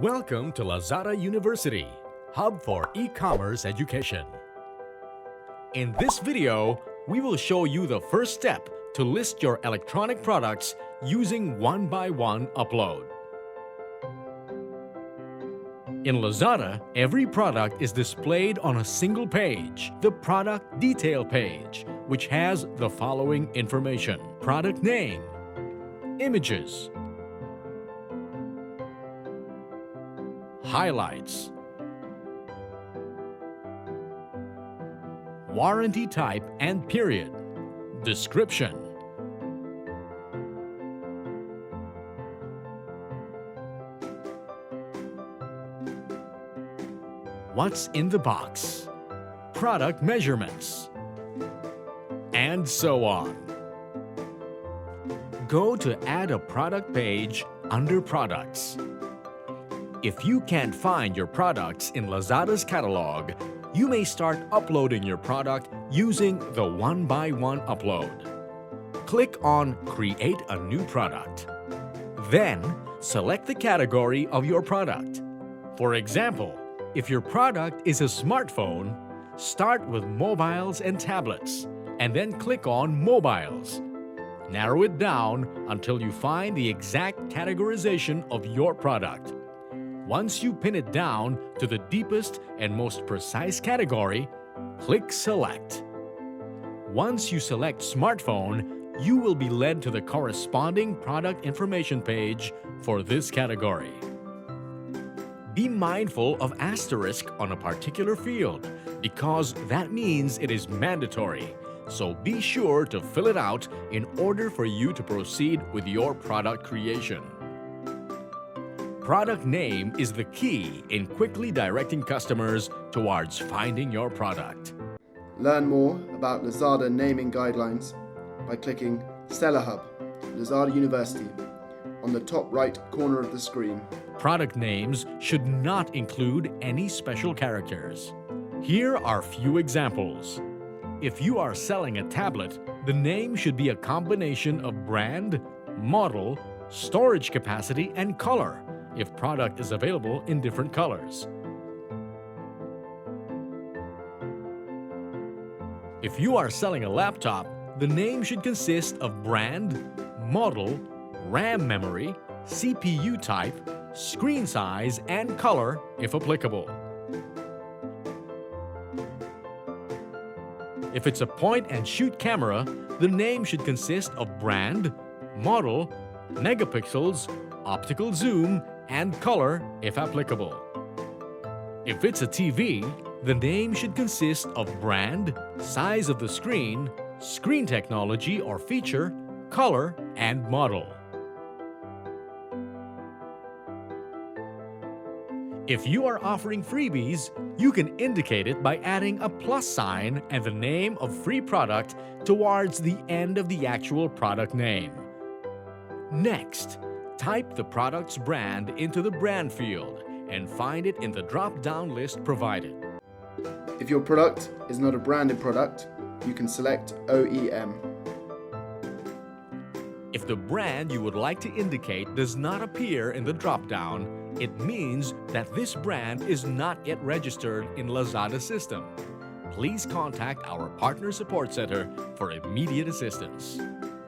Welcome to Lazada University, hub for e-commerce education. In this video, we will show you the first step to list your electronic products using one-by-one upload. In Lazada, every product is displayed on a single page, the product detail page, which has the following information: product name, images, highlights, warranty type and period, description, what's in the box, product measurements, and so on. Go to Add a Product page under Products. If you can't find your products in Lazada's catalog, you may start uploading your product using the one-by-one upload. Click on Create a New Product. Then, select the category of your product. For example, if your product is a smartphone, start with mobiles and tablets, and then click on Mobiles. Narrow it down until you find the exact categorization of your product. Once you pin it down to the deepest and most precise category, click Select. Once you select Smartphone, you will be led to the corresponding product information page for this category. Be mindful of asterisk on a particular field because that means it is mandatory, so be sure to fill it out in order for you to proceed with your product creation. Product name is the key in quickly directing customers towards finding your product. Learn more about Lazada naming guidelines by clicking Seller Hub, Lazada University, on the top right corner of the screen. Product names should not include any special characters. Here are few examples. If you are selling a tablet, the name should be a combination of brand, model, storage capacity, and color, if product is available in different colors. If you are selling a laptop, the name should consist of brand, model, RAM memory, CPU type, screen size, and color if applicable. If it's a point-and-shoot camera, the name should consist of brand, model, megapixels, optical zoom, and color if applicable. If it's a TV, the name should consist of brand, size of the screen, screen technology or feature, color, and model. If you are offering freebies, you can indicate it by adding a plus sign and the name of free product towards the end of the actual product name. Next, type the product's brand into the brand field and find it in the drop-down list provided. If your product is not a branded product, you can select OEM. If the brand you would like to indicate does not appear in the drop-down, it means that this brand is not yet registered in Lazada system. Please contact our Partner Support Center for immediate assistance.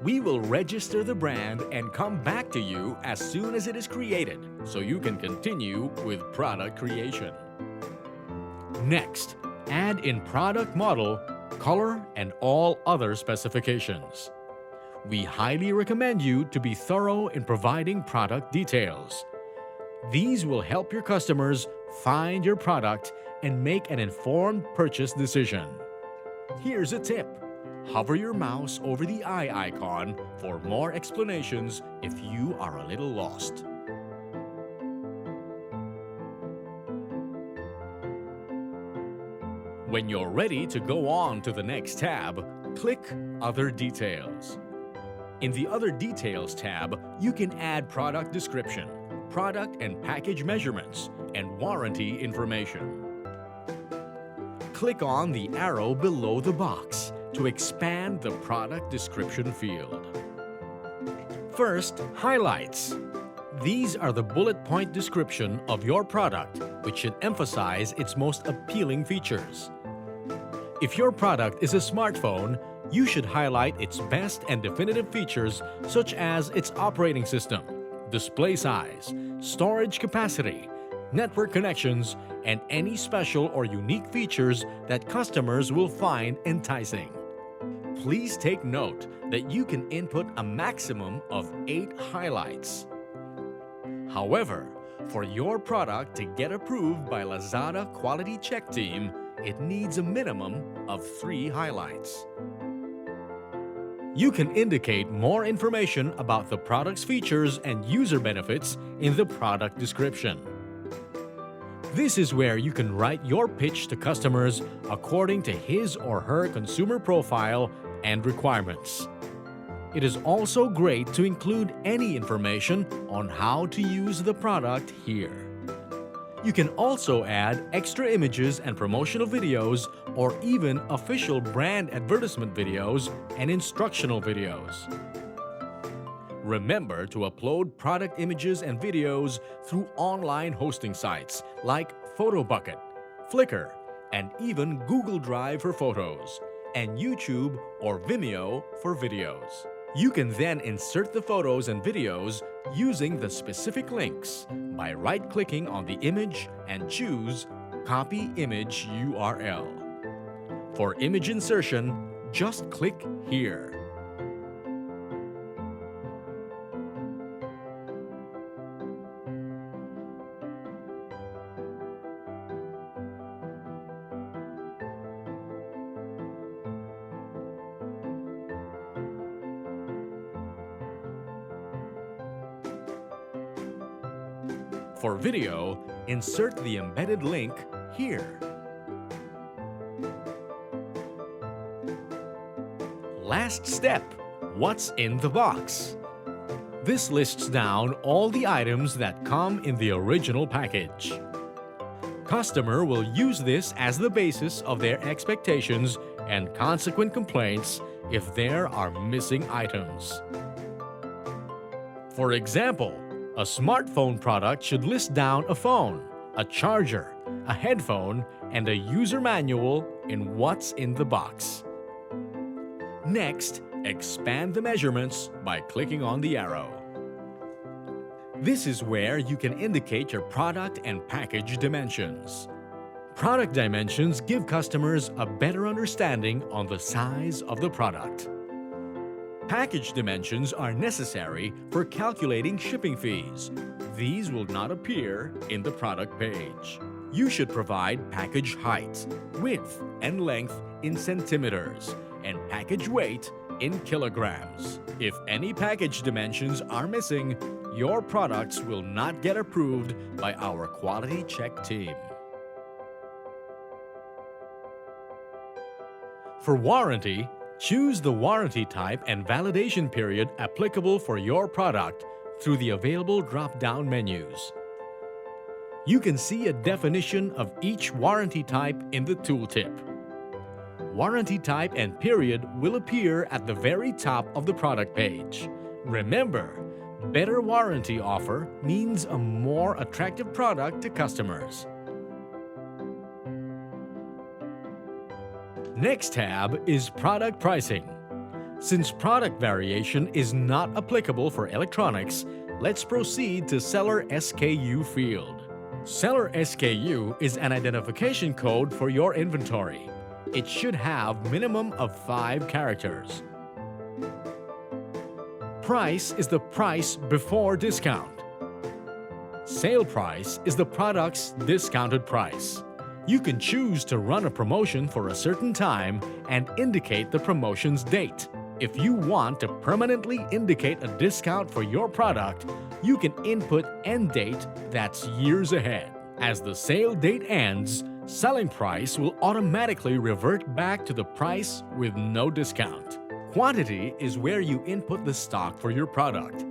We will register the brand and come back to you as soon as it is created, so you can continue with product creation. Next, add in product model, color, and all other specifications. We highly recommend you to be thorough in providing product details. These will help your customers find your product and make an informed purchase decision. Here's a tip. Hover your mouse over the eye icon for more explanations if you are a little lost. When you're ready to go on to the next tab, click Other Details. In the Other Details tab, you can add product description, product and package measurements, and warranty information. Click on the arrow below the box to expand the product description field. First, highlights. These are the bullet point description of your product, which should emphasize its most appealing features. If your product is a smartphone, you should highlight its best and definitive features such as its operating system, display size, storage capacity, network connections, and any special or unique features that customers will find enticing. Please take note that you can input a maximum of 8 highlights. However, for your product to get approved by Lazada Quality Check Team, it needs a minimum of 3 highlights. You can indicate more information about the product's features and user benefits in the product description. This is where you can write your pitch to customers according to his or her consumer profile and requirements. It is also great to include any information on how to use the product here. You can also add extra images and promotional videos or even official brand advertisement videos and instructional videos. Remember to upload product images and videos through online hosting sites like PhotoBucket, Flickr, and even Google Drive for photos, and YouTube or Vimeo for videos. You can then insert the photos and videos using the specific links by right-clicking on the image and choose Copy Image URL. For image insertion, just click here. For video, insert the embedded link here. Last step, what's in the box? This lists down all the items that come in the original package. Customer will use this as the basis of their expectations and consequent complaints if there are missing items. For example, a smartphone product should list down a phone, a charger, a headphone, and a user manual in what's in the box. Next, expand the measurements by clicking on the arrow. This is where you can indicate your product and package dimensions. Product dimensions give customers a better understanding on the size of the product. Package dimensions are necessary for calculating shipping fees. These will not appear in the product page. You should provide package height, width, and length in centimeters, and package weight in kilograms. If any package dimensions are missing, your products will not get approved by our quality check team. For warranty, choose the warranty type and validation period applicable for your product through the available drop-down menus. You can see a definition of each warranty type in the tooltip. Warranty type and period will appear at the very top of the product page. Remember, better warranty offer means a more attractive product to customers. Next tab is product pricing. Since product variation is not applicable for electronics, let's proceed to Seller SKU field. Seller SKU is an identification code for your inventory. It should have minimum of 5 characters. Price is the price before discount. Sale price is the product's discounted price. You can choose to run a promotion for a certain time and indicate the promotion's date. If you want to permanently indicate a discount for your product, you can input end date that's years ahead. As the sale date ends, selling price will automatically revert back to the price with no discount. Quantity is where you input the stock for your product.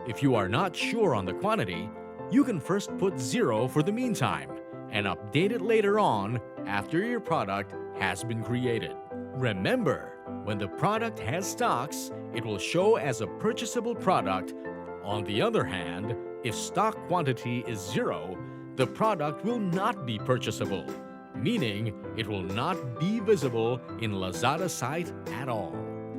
If you are not sure on the quantity, you can first put 0 for the meantime and update it later on after your product has been created. Remember, when the product has stocks, it will show as a purchasable product. On the other hand, If stock quantity is 0, the product will not be purchasable, meaning it will not be visible in Lazada site at all.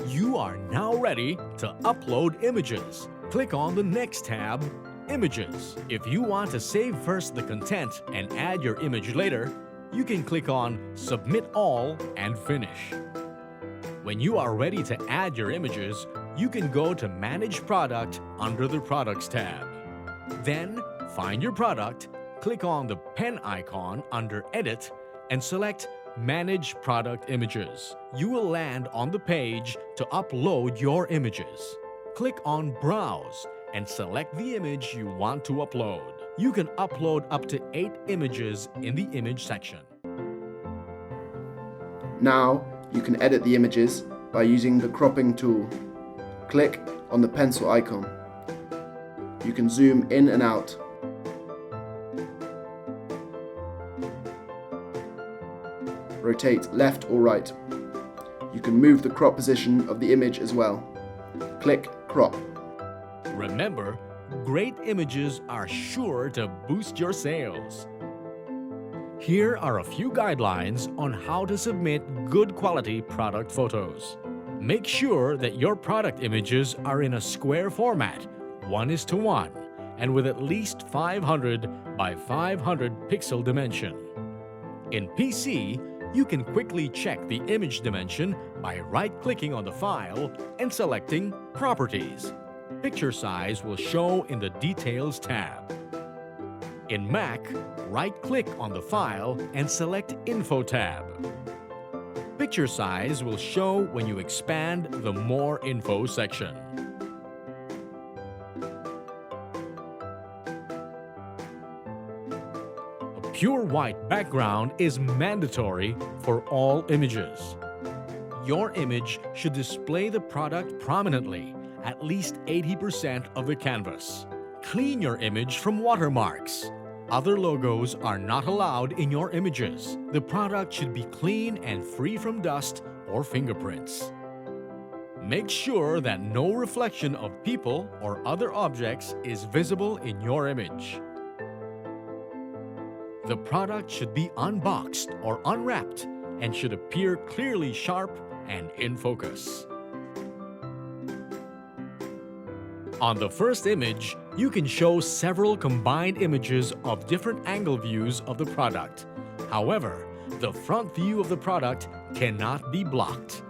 You are now ready to upload images. Click on the next tab, Images. If you want to save first the content and add your image later, you can click on Submit All and Finish. When you are ready to add your images, you can go to Manage Product under the Products tab. Then, find your product, click on the pen icon under Edit, and select Manage Product Images. You will land on the page to upload your images. Click on Browse and select the image you want to upload. You can upload up to 8 images in the image section. Now you can edit the images by using the cropping tool. Click on the pencil icon. You can zoom in and out. Rotate left or right. You can move the crop position of the image as well. Click Crop. Remember, great images are sure to boost your sales. Here are a few guidelines on how to submit good quality product photos. Make sure that your product images are in a square format, 1:1, and with at least 500 by 500 pixel dimension. In PC, you can quickly check the image dimension by right-clicking on the file and selecting Properties. Picture size will show in the Details tab. In Mac, right-click on the file and select Info tab. Picture size will show when you expand the More Info section. A pure white background is mandatory for all images. Your image should display the product prominently, at least 80% of the canvas. Clean your image from watermarks. Other logos are not allowed in your images. The product should be clean and free from dust or fingerprints. Make sure that no reflection of people or other objects is visible in your image. The product should be unboxed or unwrapped and should appear clearly sharp and in focus. On the first image, you can show several combined images of different angle views of the product. However, the front view of the product cannot be blocked.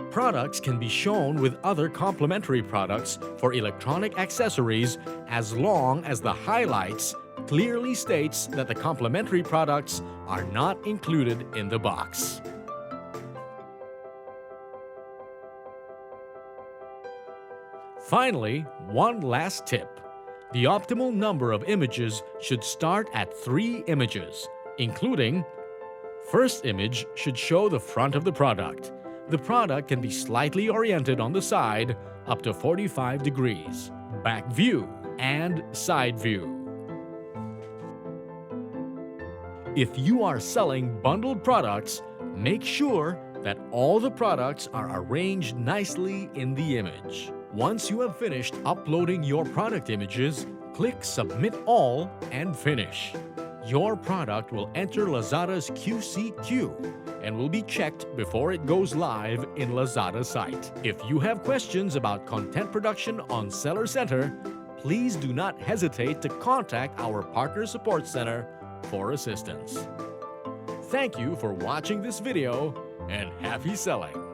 Products can be shown with other complementary products for electronic accessories as long as the highlights clearly states that the complementary products are not included in the box. Finally, one last tip. The optimal number of images should start at 3 images, including: first image should show the front of the product. The product can be slightly oriented on the side up to 45 degrees, back view, and side view. If you are selling bundled products, make sure that all the products are arranged nicely in the image. Once you have finished uploading your product images, click Submit All and Finish. Your product will enter Lazada's QC queue and will be checked before it goes live in Lazada site. If you have questions about content production on Seller Center, please do not hesitate to contact our Partner Support Center for assistance. Thank you for watching this video and happy selling!